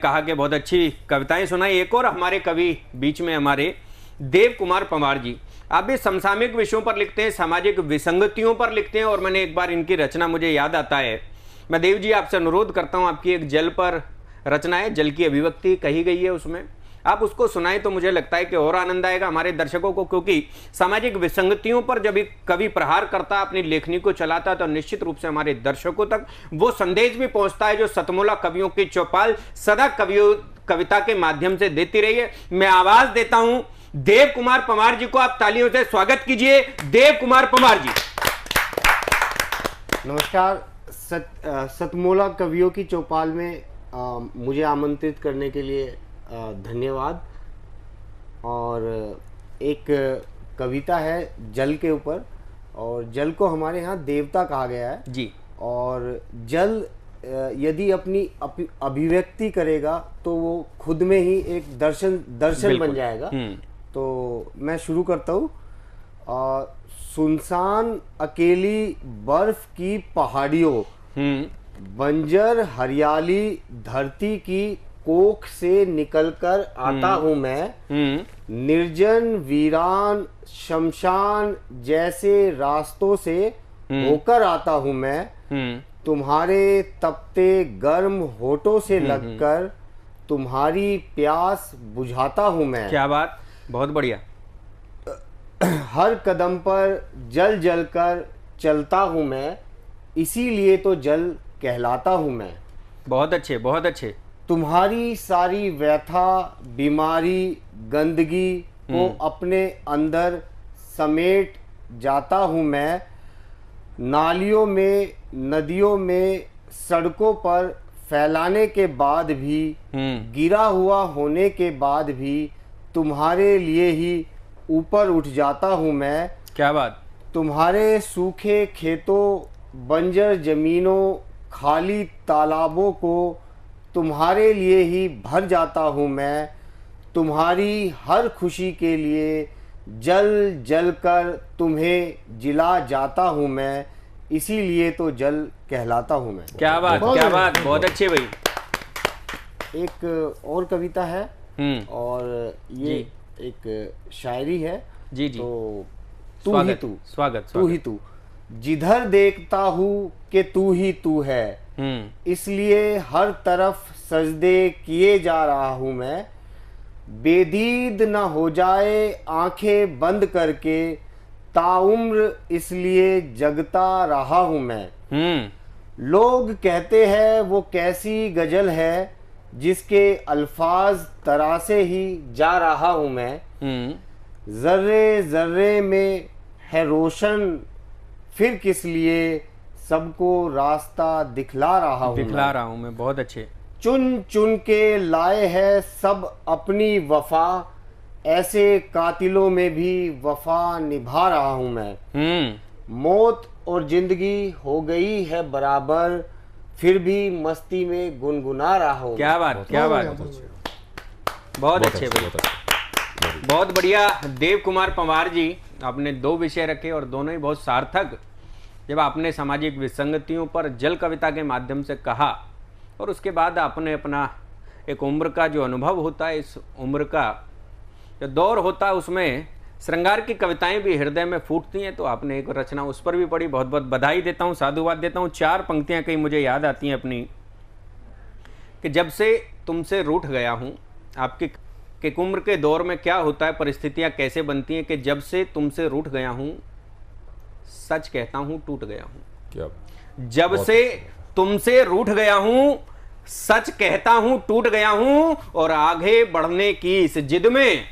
कहा कि बहुत अच्छी कविताएं सुनाई। एक और हमारे कवि बीच में हमारे देव कुमार पंवार जी, आप भी समसामयिक विषयों पर लिखते हैं, सामाजिक विसंगतियों पर लिखते हैं। और मैंने एक बार इनकी रचना मुझे याद आता है, मैं देव जी आपसे अनुरोध करता हूं, आपकी एक जल पर रचना है, जल की अभिव्यक्ति कही गई है, उसमें आप उसको सुनाएं तो मुझे लगता है कि और आनंद आएगा हमारे दर्शकों को, क्योंकि सामाजिक विसंगतियों पर जब एक कवि प्रहार करता है, अपनी लेखनी को चलाता है, तो निश्चित रूप से हमारे दर्शकों तक वो संदेश भी पहुंचता है जो सतमोला कवियों की चौपाल सदा कविता के माध्यम से देती रही है। मैं आवाज देता हूं देव कुमार पंवार जी को, आप तालियों से स्वागत कीजिए। देव कुमार पंवार जी नमस्कार। सतमोला कवियों की चौपाल में मुझे आमंत्रित करने के लिए धन्यवाद। और एक कविता है जल के ऊपर, और जल को हमारे यहाँ देवता कहा गया है जी। और जल यदि अपनी अभिव्यक्ति करेगा तो वो खुद में ही एक दर्शन बन जाएगा। तो मैं शुरू करता हूँ। सुनसान अकेली बर्फ की पहाड़ियों, बंजर हरियाली धरती की कोख से निकलकर आता हूँ मैं, निर्जन वीरान शमशान जैसे रास्तों से होकर आता हूँ मैं, तुम्हारे तपते गर्म होठों से लगकर तुम्हारी प्यास बुझाता हूँ मैं। क्या बात, बहुत बढ़िया। हर कदम पर जल जल कर चलता हूँ मैं, इसीलिए तो जल कहलाता हूँ मैं। बहुत अच्छे, बहुत अच्छे। तुम्हारी सारी व्यथा बीमारी गंदगी को अपने अंदर समेट जाता हूँ मैं, नालियों में नदियों में सड़कों पर फैलाने के बाद भी, गिरा हुआ होने के बाद भी तुम्हारे लिए ही ऊपर उठ जाता हूँ मैं। क्या बात। तुम्हारे सूखे खेतों बंजर जमीनों खाली तालाबों को तुम्हारे लिए ही भर जाता हूँ मैं, तुम्हारी हर खुशी के लिए जल जल कर तुम्हें जिला जाता हूँ मैं, इसीलिए तो जल कहलाता हूँ मैं। क्या बात, क्या बात, बहुत अच्छे भाई। एक और कविता है और ये एक शायरी है। जी जी। तो तू ही तू, स्वागत, तू ही तू, जिधर देखता हूँ कि तू ही तू है, इसलिए हर तरफ सजदे किए जा रहा हूँ मैं, बेदीद न हो जाए आंखें बंद करके ताउम्र इसलिए जगता रहा हूँ मैं। लोग कहते हैं वो कैसी गजल है जिसके अल्फाज तरासे ही जा रहा हूँ मैं, जर्रे जर्रे में है रोशन फिर किस लिए सबको रास्ता दिखला रहा हूँ मैं। बहुत अच्छे। चुन चुन के लाए है सब अपनी वफा, ऐसे कातिलों में भी वफा निभा रहा हूँ मैं। मौत और जिंदगी हो गई है बराबर, फिर भी मस्ती में गुनगुना रहा हूँ। क्या बात, क्या बात, बहुत अच्छे, बहुत बढ़िया। देव कुमार पंवार जी, आपने दो विषय रखे और दोनों ही बहुत सार्थक। जब आपने सामाजिक विसंगतियों पर जल कविता के माध्यम से कहा, और उसके बाद आपने अपना एक उम्र का जो अनुभव होता है, इस उम्र का जो दौर होता है, उसमें श्रृंगार की कविताएं भी हृदय में फूटती हैं, तो आपने एक रचना उस पर भी पढ़ी। बहुत बहुत बधाई देता हूँ, साधुवाद देता हूँ। चार पंक्तियां कहीं मुझे याद आती हैं अपनी, कि जब से तुमसे रूठ गया हूँ। आपकी उम्र के दौर में क्या होता है, परिस्थितियां कैसे बनती हैं कि जब से तुमसे रूठ गया हूँ, सच कहता हूँ टूट गया हूँ। क्या जब से तुमसे रूठ गया हूँ, सच कहता हूँ टूट गया हूँ, और आगे बढ़ने की इस जिद में